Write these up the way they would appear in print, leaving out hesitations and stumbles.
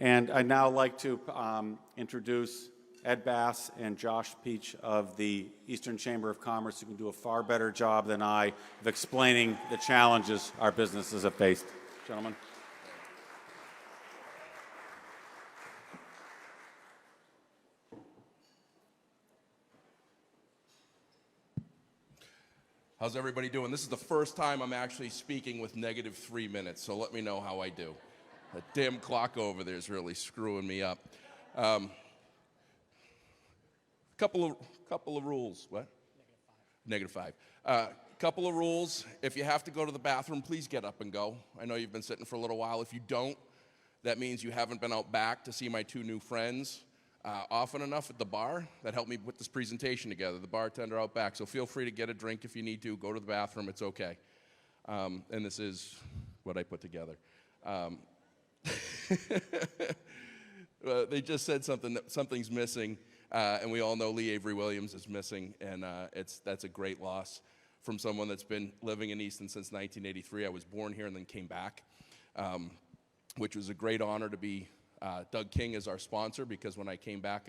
And I'd now like to introduce Ed Basse and Josh Peach of the Eastern Chamber of Commerce, who can do a far better job than I of explaining the challenges our businesses have faced. Gentlemen. How's everybody doing? This is the first time I'm actually speaking with negative 3 minutes, so let me know how I do. That damn clock over there is really screwing me up. Couple of rules. What? -5. Couple of rules. If you have to go to the bathroom, please get up and go. I know you've been sitting for a little while. If you don't, that means you haven't been out back to see my two new friends often enough at the bar that helped me put this presentation together, the bartender out back. So feel free to get a drink if you need to. Go to the bathroom. It's okay. And this is what I put together. They just said something's missing, and we all know Lee Avery Williams is missing, and that's a great loss from someone that's been living in Easton since 1983. I was born here and then came back, which was a great honor to be Doug King as our sponsor, because when I came back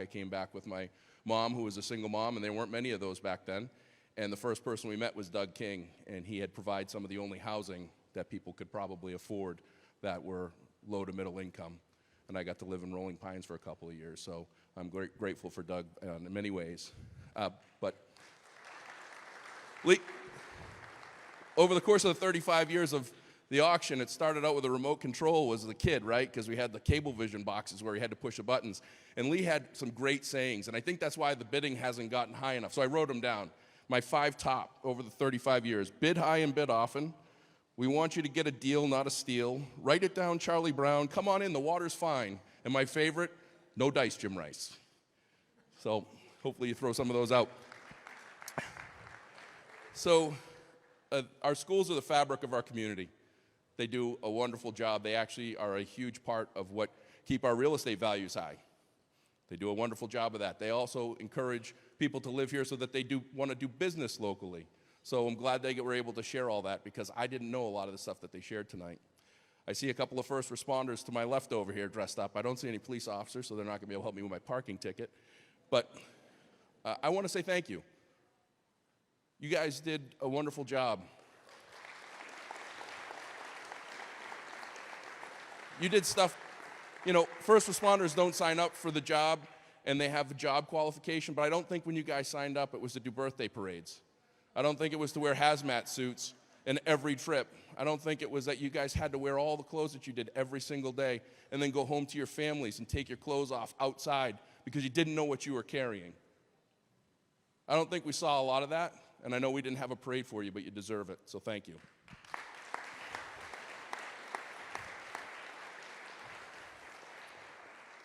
with my mom, who was a single mom, and there weren't many of those back then. And the first person we met was Doug King, and he had provided some of the only housing that people could probably afford that were low to middle income. And I got to live in Rolling Pines for a couple of years, so I'm grateful for Doug in many ways. But over the course of the 35 years of the auction, it started out with a remote control as a kid, right? Because we had the Cablevision boxes where you had to push the buttons. And Lee had some great sayings, and I think that's why the bidding hasn't gotten high enough. So I wrote them down. My 5 top over the 35 years. Bid high and bid often. We want you to get a deal, not a steal. Write it down, Charlie Brown. Come on in, the water's fine. And my favorite, no dice, Jim Rice. So hopefully you throw some of those out. So our schools are the fabric of our community. They do a wonderful job. They actually are a huge part of what keep our real estate values high. They do a wonderful job of that. They also encourage people to live here so that they do want to do business locally. So I'm glad they were able to share all that, because I didn't know a lot of the stuff that they shared tonight. I see a couple of first responders to my left over here dressed up. I don't see any police officers, so they're not going to be able to help me with my parking ticket. But I want to say thank you. You guys did a wonderful job. You did stuff, first responders don't sign up for the job, and they have a job qualification, but I don't think when you guys signed up it was to do birthday parades. I don't think it was to wear hazmat suits in every trip. I don't think it was that you guys had to wear all the clothes that you did every single day and then go home to your families and take your clothes off outside because you didn't know what you were carrying. I don't think we saw a lot of that, and I know we didn't have a parade for you, but you deserve it, so thank you.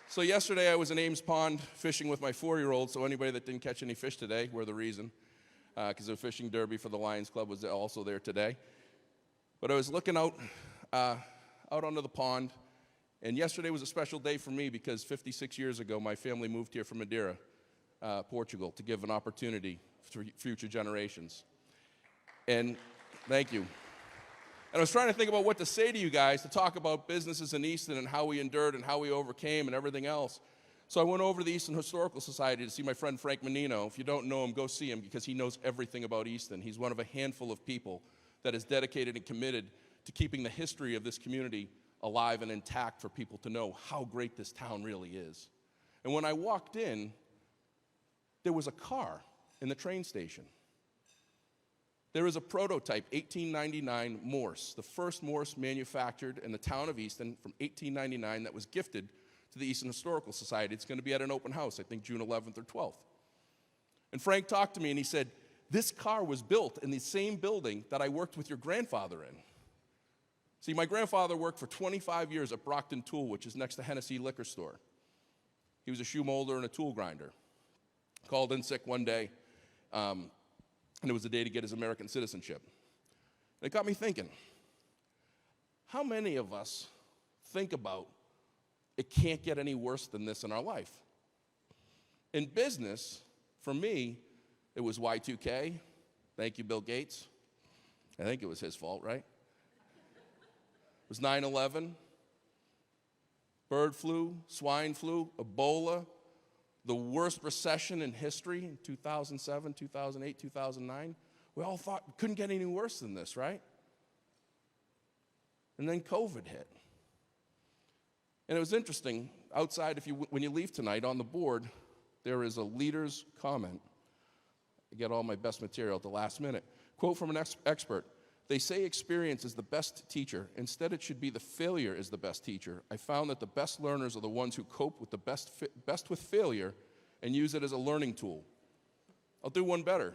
So yesterday I was in Ames Pond fishing with my 4-year-old, so anybody that didn't catch any fish today, we're the reason, because the fishing derby for the Lions Club was also there today. But I was looking out onto the pond, and yesterday was a special day for me because 56 years ago my family moved here from Madeira, Portugal, to give an opportunity for future generations. And thank you. And I was trying to think about what to say to you guys to talk about businesses in Easton and how we endured and how we overcame and everything else. So I went over to the Easton Historical Society to see my friend Frank Menino. If you don't know him, go see him because he knows everything about Easton. He's one of a handful of people that is dedicated and committed to keeping the history of this community alive and intact for people to know how great this town really is. And when I walked in, there was a car in the train station. There is a prototype 1899 Morse, the first Morse manufactured in the town of Easton from 1899 that was gifted to the Easton Historical Society. It's going to be at an open house, I think June 11th or 12th. And Frank talked to me and he said, this car was built in the same building that I worked with your grandfather in. See, my grandfather worked for 25 years at Brockton Tool, which is next to Hennessy Liquor Store. He was a shoe molder and a tool grinder. Called in sick one day. And it was the day to get his American citizenship. And it got me thinking, how many of us think about it can't get any worse than this in our life? In business, for me, it was Y2K. Thank you, Bill Gates. I think it was his fault, right? It was 9/11. bird flu, swine flu, Ebola, the worst recession in history in 2007, 2008, 2009. We all thought it couldn't get any worse than this, right? And then COVID hit. And it was interesting. Outside, when you leave tonight, on the board, there is a leader's comment. I get all my best material at the last minute. Quote from an expert. They say experience is the best teacher. Instead, it should be the failure is the best teacher. I found that the best learners are the ones who cope with the best with failure and use it as a learning tool. I'll do one better.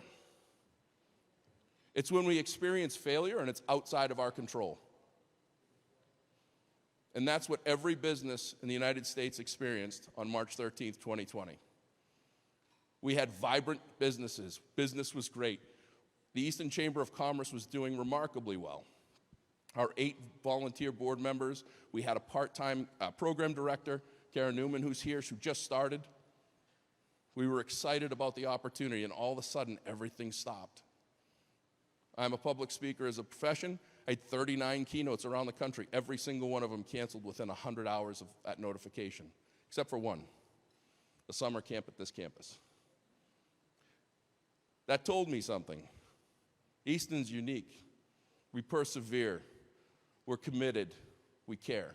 It's when we experience failure and it's outside of our control. And that's what every business in the United States experienced on March 13th, 2020. We had vibrant businesses. Business was great. The Easton Chamber of Commerce was doing remarkably well. Our 8 volunteer board members, we had a part-time program director, Karen Newman, who's here, who just started. We were excited about the opportunity, and all of a sudden, everything stopped. I'm a public speaker as a profession. I had 39 keynotes around the country. Every single one of them canceled within 100 hours of that notification, except for one, the summer camp at this campus. That told me something. Easton's unique. We persevere. We're committed. We care.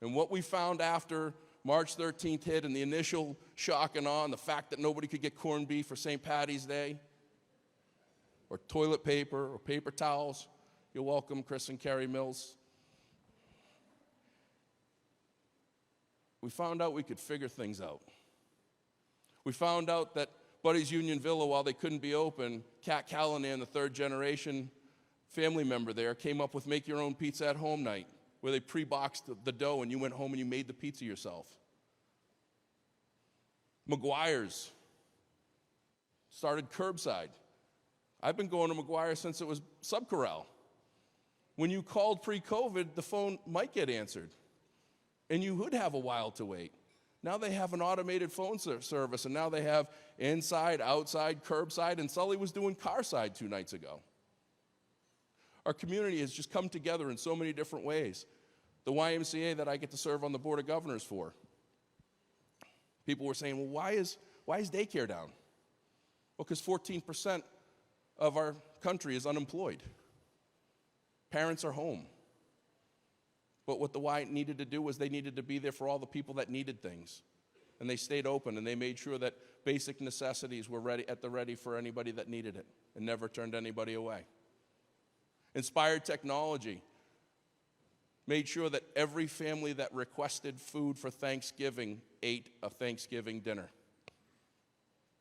And what we found after March 13th hit and the initial shock and awe and the fact that nobody could get corned beef for St. Patty's Day or toilet paper or paper towels, you're welcome, Chris and Carrie Mills. We found out we could figure things out. We found out that Buddy's Union Villa, while they couldn't be open, Kat Callanan, the 3rd generation family member there, came up with make your own pizza at home night, where they pre-boxed the dough and you went home and you made the pizza yourself. McGuire's started curbside. I've been going to McGuire since it was Subcorral. When you called pre-COVID, the phone might get answered, and you would have a while to wait. Now they have an automated phone service, and now they have inside, outside, curbside, and Sully was doing carside 2 nights ago. Our community has just come together in so many different ways. The YMCA that I get to serve on the Board of Governors for. People were saying, well, why is daycare down? Well, because 14% of our country is unemployed. Parents are home. But what the Y needed to do was they needed to be there for all the people that needed things. And they stayed open, and they made sure that basic necessities were ready for anybody that needed it, and never turned anybody away. Inspired Technology made sure that every family that requested food for Thanksgiving ate a Thanksgiving dinner.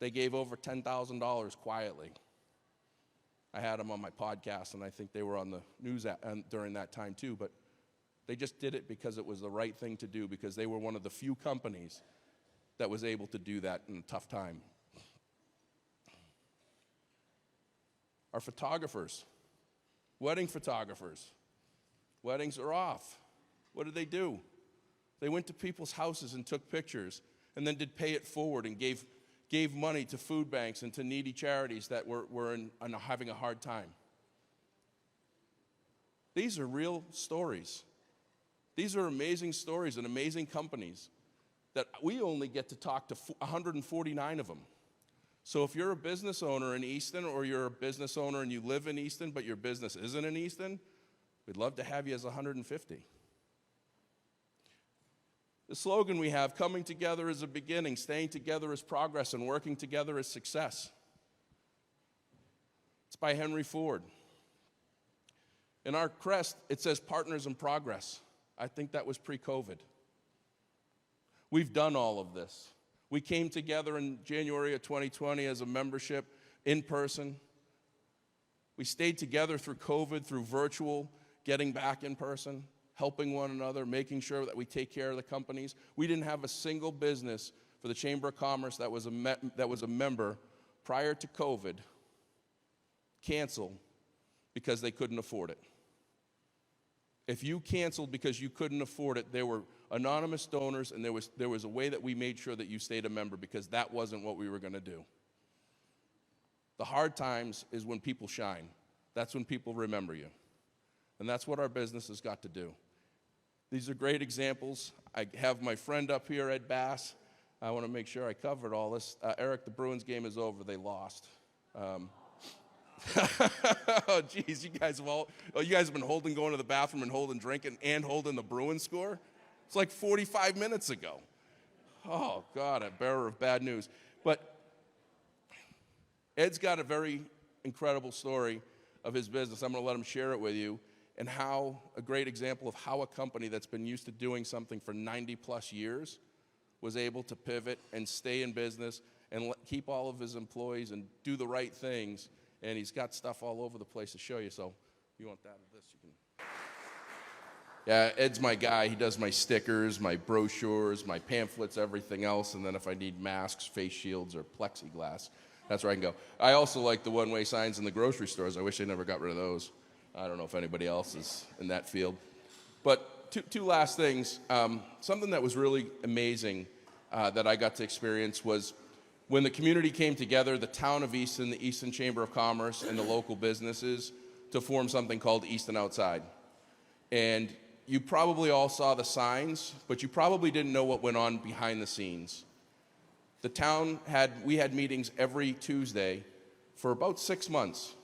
They gave over $10,000 quietly. I had them on my podcast, and I think they were on the news during that time too, but they just did it because it was the right thing to do, because they were one of the few companies that was able to do that in a tough time. Our photographers, wedding photographers, weddings are off. What did they do? They went to people's houses and took pictures, and then did pay it forward and gave money to food banks and to needy charities that were having a hard time. These are real stories. These are amazing stories and amazing companies that we only get to talk to 149 of them. So if you're a business owner in Easton, or you're a business owner and you live in Easton but your business isn't in Easton, we'd love to have you as 150. The slogan we have, coming together is a beginning, staying together is progress, and working together is success. It's by Henry Ford. In our crest, it says partners in progress. I think that was pre-COVID. We've done all of this. We came together in January of 2020 as a membership in person. We stayed together through COVID, through virtual, getting back in person, helping one another, making sure that we take care of the companies. We didn't have a single business for the Chamber of Commerce that was a member prior to COVID cancel because they couldn't afford it. If you canceled because you couldn't afford it, there were anonymous donors, and there was a way that we made sure that you stayed a member, because that wasn't what we were going to do. The hard times is when people shine. That's when people remember you. And that's what our business has got to do. These are great examples. I have my friend up here, Ed Basse. I want to make sure I covered all this. Eric, the Bruins game is over. They lost. Oh, geez, you guys have been holding going to the bathroom and holding drinking and holding the Bruins score? It's like 45 minutes ago. Oh, God, a bearer of bad news. But Ed's got a very incredible story of his business. I'm going to let him share it with you, and how a great example of how a company that's been used to doing something for 90 plus years was able to pivot and stay in business and keep all of his employees and do the right things. And he's got stuff all over the place to show you. So if you want that or this, you can. Yeah, Ed's my guy. He does my stickers, my brochures, my pamphlets, everything else. And then if I need masks, face shields, or plexiglass, that's where I can go. I also like the one-way signs in the grocery stores. I wish they never got rid of those. I don't know if anybody else is in that field. But two last things. Something that was really amazing that I got to experience was when the community came together, the town of Easton, the Easton Chamber of Commerce, and the local businesses to form something called Easton Outside. And you probably all saw the signs, but you probably didn't know what went on behind the scenes. The town we had meetings every Tuesday for about 6 months,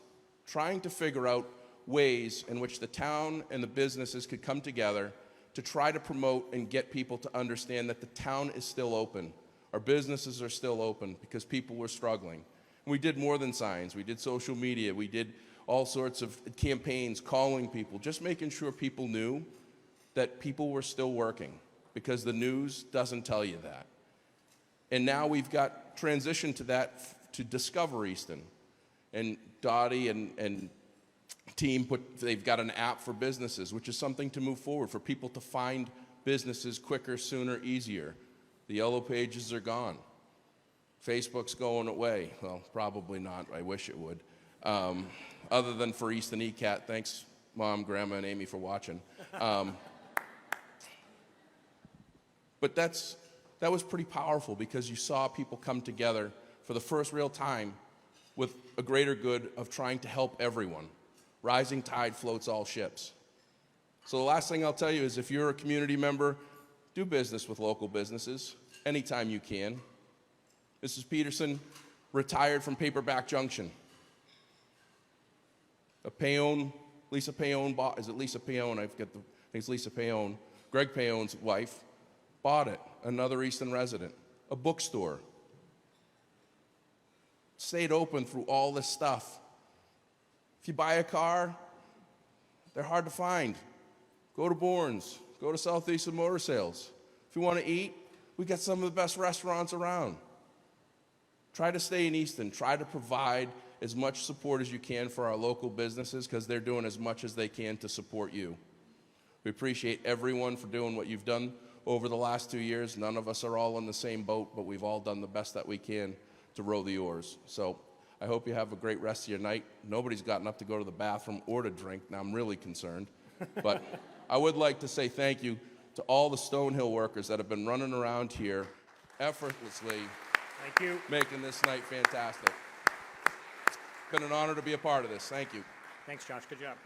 trying to figure out ways in which the town and the businesses could come together to try to promote and get people to understand that the town is still open. Our businesses are still open because people were struggling. And we did more than signs. We did social media. We did all sorts of campaigns, calling people, just making sure people knew that people were still working, because the news doesn't tell you that. And now we've got transitioned to that, to Discover Easton. And Dottie and team they've got an app for businesses, which is something to move forward, for people to find businesses quicker, sooner, easier. The yellow pages are gone. Facebook's going away. Well, probably not. I wish it would. Other than for Easton ECAT. Thanks, Mom, Grandma, and Amy for watching. But that was pretty powerful, because you saw people come together for the first real time with a greater good of trying to help everyone. Rising tide floats all ships. So the last thing I'll tell you is, if you're a community member, do business with local businesses anytime you can. Mrs. Peterson retired from Paperback Junction. Lisa Payon is it Lisa Payon? I think it's Lisa Payon. Greg Payon's wife bought it, another Easton resident. A bookstore. Stayed open through all this stuff. If you buy a car, they're hard to find. Go to Bourne's. Go to Southeastern Motor Sales. If you want to eat, we got some of the best restaurants around. Try to stay in Easton. Try to provide as much support as you can for our local businesses, because they're doing as much as they can to support you. We appreciate everyone for doing what you've done over the last 2 years. None of us are all in the same boat, but we've all done the best that we can to row the oars. So I hope you have a great rest of your night. Nobody's gotten up to go to the bathroom or to drink. Now I'm really concerned. But I would like to say thank you to all the Stonehill workers that have been running around here effortlessly. Thank you. Making this night fantastic. It's been an honor to be a part of this. Thank you. Thanks, Josh. Good job.